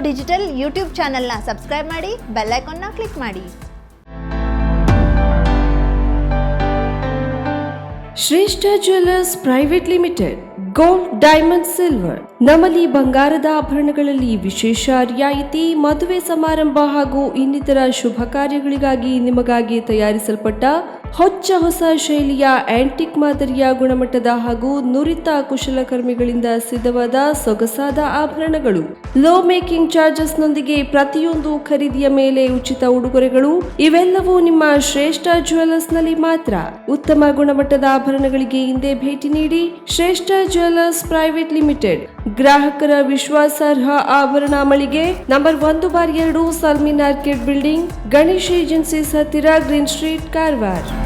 Digital YouTube ಚಾನೆಲ್ನ subscribe ಮಾಡಿ, bell ಐಕಾನ್ನ click ಮಾಡಿ. ಶ್ರೇಷ್ಠ jewellers private limited, gold, diamond, silver. ನಮ್ಮಲ್ಲಿ ಬಂಗಾರದ ಆಭರಣಗಳಲ್ಲಿ ವಿಶೇಷ ರಿಯಾಯಿತಿ. ಮದುವೆ ಸಮಾರಂಭ ಹಾಗೂ ಇನ್ನಿತರ ಶುಭ ಕಾರ್ಯಗಳಿಗಾಗಿ ನಿಮಗಾಗಿ ತಯಾರಿಸಲ್ಪಟ್ಟ ಹೊಸ ಶೈಲಿಯ ಆಂಟಿಕ್ ಮಾದರಿಯ ಗುಣಮಟ್ಟದ ಹಾಗೂ ನುರಿತ ಕುಶಲಕರ್ಮಿಗಳಿಂದ ಸಿದ್ಧವಾದ ಸೊಗಸಾದ ಆಭರಣಗಳು. ಲೋ ಮೇಕಿಂಗ್ ಚಾರ್ಜಸ್ ನೊಂದಿಗೆ ಪ್ರತಿಯೊಂದು ಖರೀದಿಯ ಮೇಲೆ ಉಚಿತ ಉಡುಗೊರೆಗಳು. ಇವೆಲ್ಲವೂ ನಿಮ್ಮ ಶ್ರೇಷ್ಠ ಜ್ಯುವೆಲ್ಲರ್ಸ್ ನಲ್ಲಿ ಮಾತ್ರ. ಉತ್ತಮ ಗುಣಮಟ್ಟದ ಆಭರಣಗಳಿಗೆ ಹಿಂದೆ ಭೇಟಿ ನೀಡಿ. ಶ್ರೇಷ್ಠ ಜ್ಯುವೆಲ್ಲರ್ಸ್ ಪ್ರೈವೇಟ್ ಲಿಮಿಟೆಡ್, ಗ್ರಾಹಕರ ವಿಶ್ವಾಸಾರ್ಹ ಆಭರಣ ಮಳಿಗೆ, ನಂಬರ್ 1/2 ಸಲ್ಮೀನ್ ಆರ್ಕಿಡ್ ಬಿಲ್ಡಿಂಗ್, ಗಣೇಶ್ ಏಜೆನ್ಸೀಸ್ ಹತ್ತಿರ, ಗ್ರೀನ್ ಸ್ಟ್ರೀಟ್, ಕಾರವಾರ.